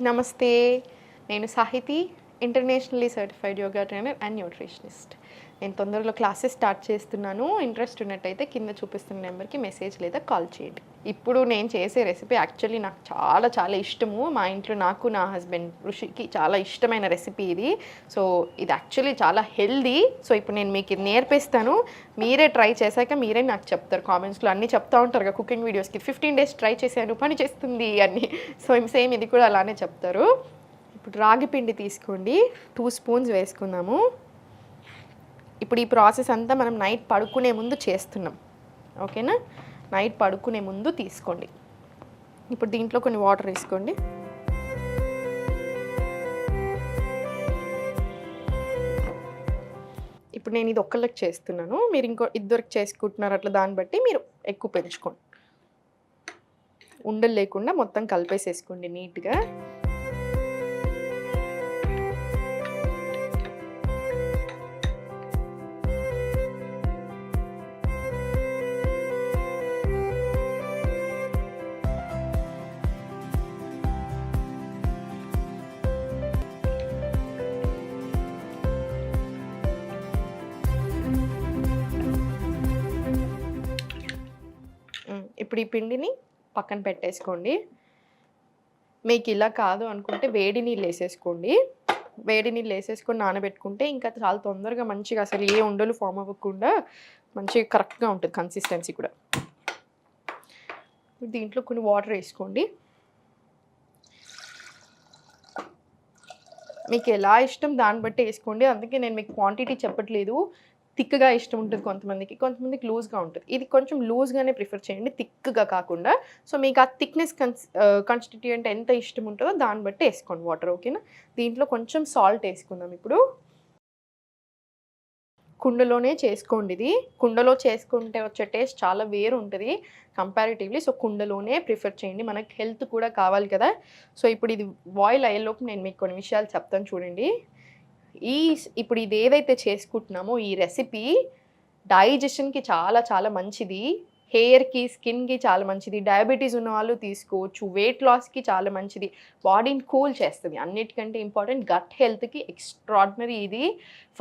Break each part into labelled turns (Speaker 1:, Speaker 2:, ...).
Speaker 1: నమస్తే, నేను Sahithi, internationally certified yoga trainer and nutritionist. నేను తొందరలో క్లాసెస్ స్టార్ట్ చేస్తున్నాను. ఇంట్రెస్ట్ ఉన్నట్టయితే కింద చూపిస్తున్న నెంబర్కి మెసేజ్ లేదా కాల్ చేయండి. ఇప్పుడు నేను చేసే రెసిపీ యాక్చువల్లీ నాకు చాలా చాలా ఇష్టము. మా ఇంట్లో నాకు, నా హస్బెండ్ ఋషికి చాలా ఇష్టమైన రెసిపీ ఇది. సో ఇది యాక్చువల్లీ చాలా హెల్దీ. సో ఇప్పుడు నేను మీకు ఇది నేర్పిస్తాను. మీరే ట్రై చేశాక మీరే నాకు చెప్తారు. కామెంట్స్లో అన్నీ చెప్తూ ఉంటారు కదా కుకింగ్ వీడియోస్కి, 15 days ట్రై చేశాను, పని చేస్తుంది అని. సో సేమ్ ఇది కూడా అలానే చెప్తారు. ఇప్పుడు రాగి పిండి తీసుకోండి, 2 spoons వేసుకుందాము. ఇప్పుడు ఈ ప్రాసెస్ అంతా మనం నైట్ పడుకునే ముందు చేస్తున్నాం, ఓకేనా? నైట్ పడుకునే ముందు తీసుకోండి. ఇప్పుడు దీంట్లో కొన్ని వాటర్ వేసుకోండి. ఇప్పుడు నేను ఇది ఒక్కళ్ళకి చేస్తున్నాను, మీరు ఇంకో ఇద్దరికి చేసుకుంటున్నారు, అట్లా దాన్ని బట్టి మీరు ఎక్కువ పెంచుకోండి. ఉండలు లేకుండా మొత్తం కలిపేసేసుకోండి నీట్గా. ఇప్పుడు ఈ పిండిని పక్కన పెట్టేసుకోండి. మీకు ఇలా కాదు అనుకుంటే వేడి నీళ్ళు వేసేసుకోండి. వేడి నీళ్ళు వేసేసుకొని నానబెట్టుకుంటే ఇంకా చాలా తొందరగా మంచిగా అసలు ఏ ఉండలు ఫామ్ అవ్వకుండా మంచిగా కరెక్ట్గా ఉంటుంది కన్సిస్టెన్సీ కూడా. దీంట్లో కొన్ని వాటర్ వేసుకోండి. మీకు ఎలా ఇష్టం దాన్ని బట్టి వేసుకోండి. అందుకే నేను మీకు క్వాంటిటీ చెప్పట్లేదు. థిక్గా ఇష్టం ఉంటుంది కొంతమందికి, కొంతమందికి లూజ్గా ఉంటుంది. ఇది కొంచెం లూజ్గానే ప్రిఫర్ చేయండి, థిక్గా కాకుండా. సో మీకు ఆ థిక్నెస్ కాన్స్టిట్యూయెంట్ ఎంత ఇష్టం ఉంటుందో దాన్ని బట్టి వేసుకోండి వాటర్, ఓకేనా? దీంట్లో కొంచెం సాల్ట్ వేసుకుందాం. ఇప్పుడు కుండలోనే చేసుకోండి. ఇది కుండలో చేసుకుంటే వచ్చే టేస్ట్ చాలా వేరు ఉంటుంది కంపారిటివ్లీ. సో కుండలోనే ప్రిఫర్ చేయండి, మనకి హెల్త్ కూడా కావాలి కదా. సో ఇప్పుడు ఇది బాయిల్ అయ్యేలోపు నేను మీకు కొన్ని విషయాలు చెప్తాను చూడండి. ఇప్పుడు ఇది ఏదైతే చేసుకుంటున్నామో ఈ రెసిపీ డైజెషన్కి చాలా చాలా మంచిది, హెయిర్కి, స్కిన్కి చాలా మంచిది, డయాబెటీస్ ఉన్న వాళ్ళు తీసుకోవచ్చు, వెయిట్ లాస్కి చాలా మంచిది, బాడీని కూల్ చేస్తుంది. అన్నిటికంటే ఇంపార్టెంట్ గట్ హెల్త్కి ఎక్స్ట్రాడినరీ ఇది.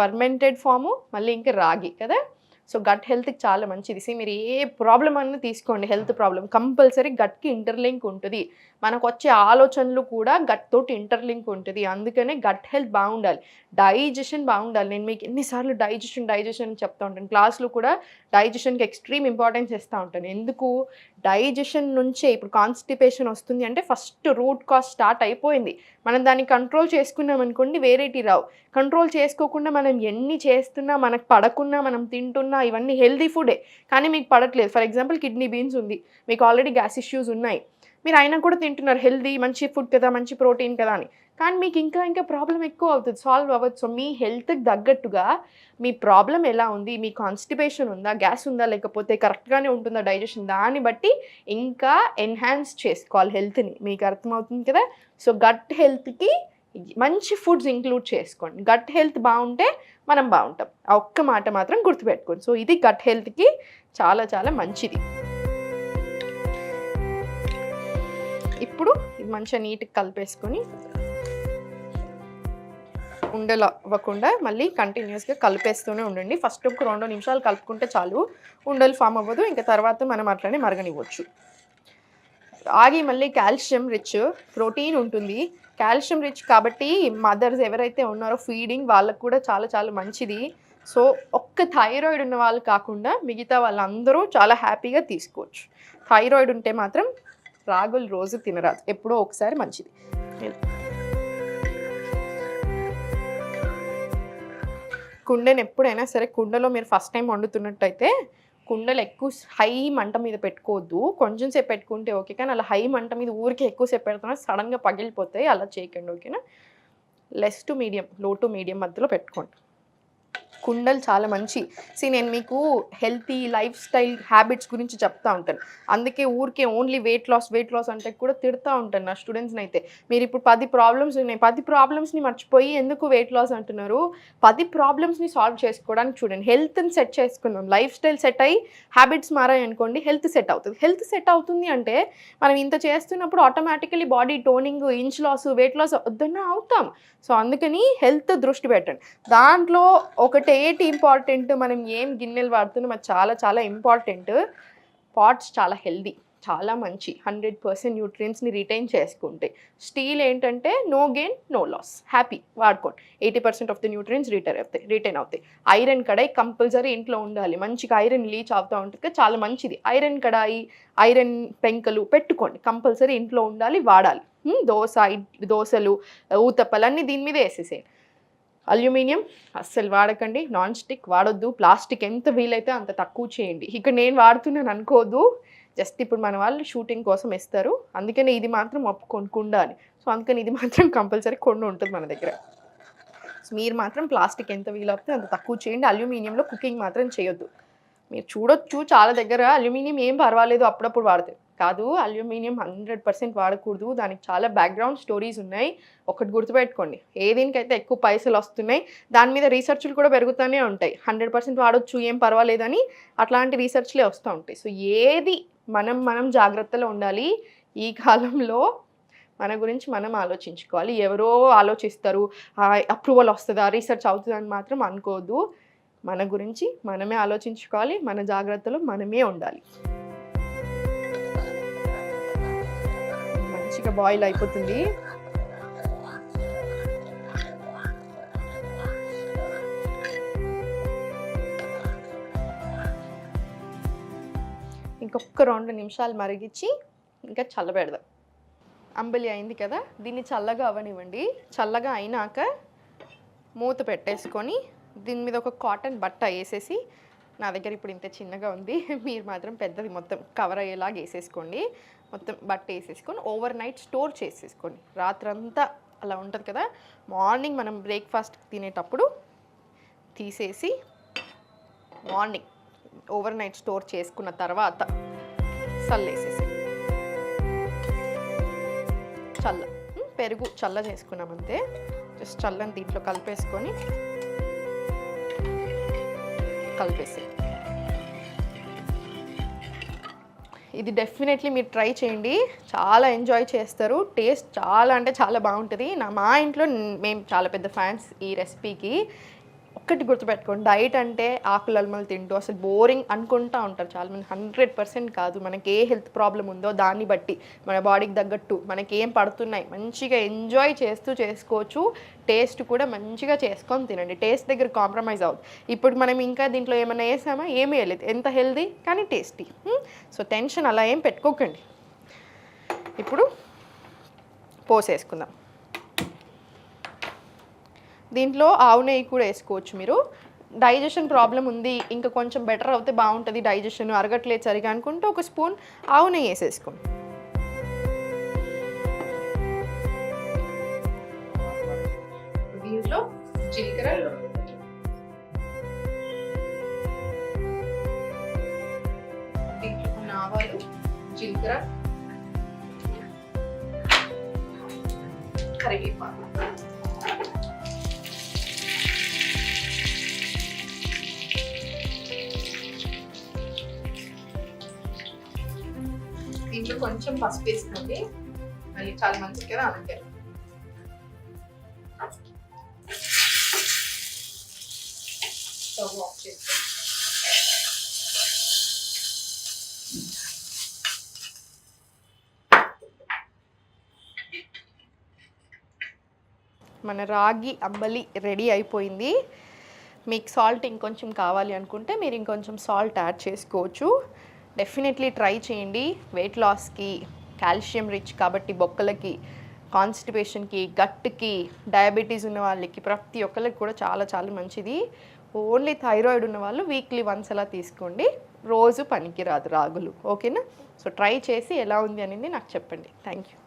Speaker 1: ఫర్మెంటెడ్ ఫాము, మళ్ళీ ఇంకా రాగి కదా. సో గట్ హెల్త్కి చాలా మంచిది. మీరు ఏ ప్రాబ్లం అన్నా తీసుకోండి, హెల్త్ ప్రాబ్లం కంపల్సరీ గట్కి ఇంటర్లింక్ ఉంటుంది. మనకు వచ్చే ఆలోచనలు కూడా గట్ తోటి ఇంటర్లింక్ ఉంటుంది. అందుకనే గట్ హెల్త్ బాగుండాలి, డైజెషన్ బాగుండాలి. నేను మీకు ఎన్నిసార్లు డైజెషన్ చెప్తూ ఉంటాను. క్లాస్లో కూడా డైజెషన్కి ఎక్స్ట్రీమ్ ఇంపార్టెన్స్ ఇస్తూ ఉంటాను. ఎందుకు? డైజెషన్ నుంచే ఇప్పుడు కాన్స్టిపేషన్ వస్తుంది అంటే ఫస్ట్ రూట్ కాజ్ స్టార్ట్ అయిపోయింది. మనం దాన్ని కంట్రోల్ చేసుకున్నాం అనుకోండి, వేరేటి రావు. కంట్రోల్ చేసుకోకుండా మనం ఎన్ని చేస్తున్నా, మనకు పడకున్నా, మనం తింటున్నా, ఇవన్నీ హెల్దీ ఫుడే కానీ మీకు పడట్లేదు. ఫర్ ఎగ్జాంపుల్ కిడ్నీ బీన్స్ ఉంది, మీకు ఆల్రెడీ గ్యాస్ ఇష్యూస్ ఉన్నాయి, మీరు అయినా కూడా తింటున్నారు, హెల్దీ మంచి ఫుడ్ కదా, మంచి ప్రోటీన్ కదా అని, కానీ మీకు ఇంకా ప్రాబ్లం ఎక్కువ అవుతుంది, సాల్వ్ అవ్వదు. సో మీ హెల్త్కి తగ్గట్టుగా మీ ప్రాబ్లం ఎలా ఉంది, మీ కాన్స్టిపేషన్ ఉందా, గ్యాస్ ఉందా, లేకపోతే కరెక్ట్గానే ఉంటుందా డైజెషన్, దాన్ని బట్టి ఇంకా ఎన్హాన్స్ చేసుకోవాలి హెల్త్ని. మీకు అర్థమవుతుంది కదా. సో గట్ హెల్త్కి మంచి ఫుడ్స్ ఇంక్లూడ్ చేసుకోండి. గట్ హెల్త్ బాగుంటే మనం బాగుంటాం. ఆ ఒక్క మాట మాత్రం గుర్తుపెట్టుకోండి. సో ఇది గట్ హెల్త్కి చాలా చాలా మంచిది. ఇప్పుడు ఇది మంచిగా నీట్గా కలిపేసుకొని ఉండలు అవ్వకుండా మళ్ళీ కంటిన్యూస్గా కలిపేస్తూనే ఉండండి. ఫస్ట్ ఒక 2 నిమిషాలు కలుపుకుంటే చాలు, ఉండలు ఫామ్ అవ్వదు. ఇంకా తర్వాత మనం అట్లనే మరగనివ్వచ్చు. రాగి మళ్ళీ కాల్షియం రిచ్, ప్రోటీన్ ఉంటుంది, కాల్షియం రిచ్ కాబట్టి మదర్స్ ఎవరైతే ఉన్నారో ఫీడింగ్ వాళ్ళకు కూడా చాలా చాలా మంచిది. సో ఒక్క థైరాయిడ్ ఉన్న వాళ్ళు కాకుండా మిగతా వాళ్ళందరూ చాలా హ్యాపీగా తీసుకోవచ్చు. థైరాయిడ్ ఉంటే మాత్రం రాగులు రోజు తినరాదు, ఎప్పుడో ఒకసారి మంచిది. కుండను ఎప్పుడైనా సరే, కుండలో మీరు ఫస్ట్ టైం వండుతున్నట్టయితే కుండలు ఎక్కువ హై మంట మీద పెట్టుకోవద్దు. కొంచెం సేపు పెట్టుకుంటే ఓకే, కానీ అలా హై మంట మీద ఊరికే ఎక్కువసేపు పెడుతున్నా సడన్గా పగిలిపోతాయి, అలా చేయకండి, ఓకేనా? లెస్ టు మీడియం, లో టు మీడియం మధ్యలో పెట్టుకోండి. కుండలు చాలా మంచి. నేను మీకు హెల్తీ లైఫ్ స్టైల్ హ్యాబిట్స్ గురించి చెప్తా ఉంటాను. అందుకే ఊరికే ఓన్లీ వెయిట్ లాస్ అంటే కూడా తిడతా ఉంటాను నా స్టూడెంట్స్ని అయితే. మీరు ఇప్పుడు 10 ప్రాబ్లమ్స్ ఉన్నాయి, 10 ప్రాబ్లమ్స్ని మర్చిపోయి ఎందుకు వెయిట్ లాస్ అంటున్నారు? 10 ప్రాబ్లమ్స్ని సాల్వ్ చేసుకోవడానికి చూడండి. హెల్త్ని సెట్ చేసుకుందాం, లైఫ్ స్టైల్ సెట్ అయ్యి హ్యాబిట్స్ మారాయి అనుకోండి, హెల్త్ సెట్ అవుతుంది. హెల్త్ సెట్ అవుతుంది అంటే మనం ఇంత చేస్తున్నప్పుడు automatically body toning, inch loss, weight loss వద్దన్నా అవుతాం. సో అందుకని హెల్త్ దృష్టి పెట్టండి. దాంట్లో ఒకటి ఏంటి ఇంపార్టెంట్, మనం ఏం గిన్నెలు వాడుతున్నాం అది చాలా చాలా ఇంపార్టెంట్. పాట్స్ చాలా హెల్దీ, చాలా మంచి, 100% న్యూట్రియన్స్ని రిటైన్ చేసుకుంటాయి. స్టీల్ ఏంటంటే no gain no loss, happy వాడుకోండి. 80% ఆఫ్ ద న్యూట్రియన్స్ రిటైన్ అవుతాయి. ఐరన్ కడాయి కంపల్సరీ ఇంట్లో ఉండాలి, మంచిగా ఐరన్ లీచ్ అవుతూ ఉంటుంది, చాలా మంచిది. ఐరన్ కడాయి, ఐరన్ పెంకలు పెట్టుకోండి, కంపల్సరీ ఇంట్లో ఉండాలి, వాడాలి. దోశలు, ఊతప్పలు అన్నీ దీని మీద వేసేసేయండి. అల్యూమినియం అస్సలు వాడకండి, నాన్ స్టిక్ వాడొద్దు, ప్లాస్టిక్ ఎంత వీలైతే అంత తక్కువ చేయండి. ఇక్కడ నేను వాడుతున్నాను అనుకోదు, జస్ట్ ఇప్పుడు మన వాళ్ళు షూటింగ్ కోసం ఇస్తారు, అందుకని ఇది మాత్రం కుండ అని. సో అందుకని ఇది మాత్రం కంపల్సరీ కొండ ఉంటుంది మన దగ్గర. సో మీరు మాత్రం ప్లాస్టిక్ ఎంత వీలవుతే అంత తక్కువ చేయండి. అల్యూమినియంలో కుకింగ్ మాత్రం చేయొద్దు. మీరు చూడొచ్చు చాలా దగ్గర అల్యూమినియం ఏం పర్వాలేదు అప్పుడప్పుడు వాడతారు, కాదు అల్యూమినియం 100% వాడకూడదు. దానికి చాలా బ్యాక్గ్రౌండ్ స్టోరీస్ ఉన్నాయి. ఒకటి గుర్తుపెట్టుకోండి, ఏదేనికైతే ఎక్కువ పైసలు వస్తున్నాయి దాని మీద రీసెర్చ్లు కూడా పెరుగుతూనే ఉంటాయి. 100% వాడొచ్చు ఏం పర్వాలేదని అట్లాంటి రీసెర్చ్లే వస్తూ ఉంటాయి. సో ఏది మనం జాగ్రత్తలో ఉండాలి. ఈ కాలంలో మన గురించి మనం ఆలోచించుకోవాలి. ఎవరో ఆలోచిస్తారు, అప్రూవల్ వస్తుందా, రీసెర్చ్ అవుతుందని మాత్రం అనుకోవద్దు. మన గురించి మనమే ఆలోచించుకోవాలి, మన జాగ్రత్తలో మనమే ఉండాలి. మంచిగా బాయిల్ అయిపోతుంది. ఇంకొక 2 నిమిషాలు మరిగించి ఇంకా చల్లబెడదాం. అంబలి అయింది కదా, దీన్ని చల్లగా అవ్వనివ్వండి. చల్లగా అయినాక మూత పెట్టేసుకొని దీని మీద ఒక కాటన్ బట్ట వేసేసి, నా దగ్గర ఇప్పుడు ఇంత చిన్నగా ఉంది, మీరు మాత్రం పెద్దది మొత్తం కవర్ అయ్యేలాగా వేసేసుకోండి. మొత్తం బట్ట వేసేసుకొని ఓవర్ నైట్ స్టోర్ చేసేసుకోండి. రాత్రంతా అలా ఉంటుంది కదా, మార్నింగ్ మనం బ్రేక్ఫాస్ట్ తినేటప్పుడు తీసేసి మార్నింగ్ ఓవర్ నైట్ స్టోర్ చేసుకున్న తర్వాత చల్లేసేసి, చల్ల పెరుగు చల్ల చేసుకున్నామంతే. జస్ట్ చల్లని దీంట్లో కలిపేసుకొని కలిపేసి, ఇది డెఫినెట్లీ మీరు ట్రై చేయండి, చాలా ఎంజాయ్ చేస్తారు. టేస్ట్ చాలా అంటే చాలా బాగుంటుంది. మా ఇంట్లో మేము చాలా పెద్ద ఫ్యాన్స్ ఈ రెసిపీకి. ఒక్కటి గుర్తుపెట్టుకోండి, డైట్ అంటే ఆకులు అల్మలు తింటూ అసలు బోరింగ్ అనుకుంటూ ఉంటారు చాలామంది. 100% కాదు. మనకి ఏ హెల్త్ ప్రాబ్లం ఉందో దాన్ని బట్టి మన బాడీకి తగ్గట్టు మనకి ఏం పడుతున్నాయి మంచిగా ఎంజాయ్ చేస్తూ చేసుకోవచ్చు. టేస్ట్ కూడా మంచిగా చేసుకొని తినండి. టేస్ట్ దగ్గర కాంప్రమైజ్ అవుతుంది. ఇప్పుడు మనం ఇంకా దీంట్లో ఏమైనా వేసామా, ఏమీ వేయలేదు, ఎంత హెల్దీ కానీ టేస్టీ. సో టెన్షన్ అలా ఏం పెట్టుకోకండి. ఇప్పుడు పోసేసుకుందాం. దీంట్లో ఆవు నెయ్యి కూడా వేసుకోవచ్చు మీరు. డైజెషన్ ప్రాబ్లం ఉంది, ఇంకా కొంచెం బెటర్ అవుతే బాగుంటుంది, డైజెషన్ అరగట్లేదు సరిగా అనుకుంటే ఒక స్పూన్ ఆవు నెయ్యి వేసేసుకోండి. దీంట్లో జీలకర్ర, దీంట్లో ఆవాలు, జీలకర్ర, కరివేపాకు, దీంట్లో కొంచెం పసుపు వేసుకోండి, మళ్ళీ చాలా మంచిది కదా అందుకే. స్టవ్ ఆఫ్ చేసుకోండి. మన రాగి అంబలి రెడీ అయిపోయింది. మీకు సాల్ట్ ఇంకొంచెం కావాలి అనుకుంటే మీరు ఇంకొంచెం సాల్ట్ యాడ్ చేసుకోవచ్చు. డెఫినెట్లీ ట్రై చేయండి. వెయిట్ లాస్కి, కాల్షియం రిచ్ కాబట్టి బొక్కలకి, కాన్స్టిపేషన్కి, గట్కి, డయాబెటీస్ ఉన్న వాళ్ళకి, ప్రతి ఒక్కరికి కూడా చాలా చాలా మంచిది. ఓన్లీ థైరాయిడ్ ఉన్న వాళ్ళు వీక్లీ వన్స్ అలా తీసుకోండి, రోజు పనికి రాదు రాగులు. ఓకేనా? సో ట్రై చేసి ఎలా ఉంది అనేది నాకు చెప్పండి. Thank you.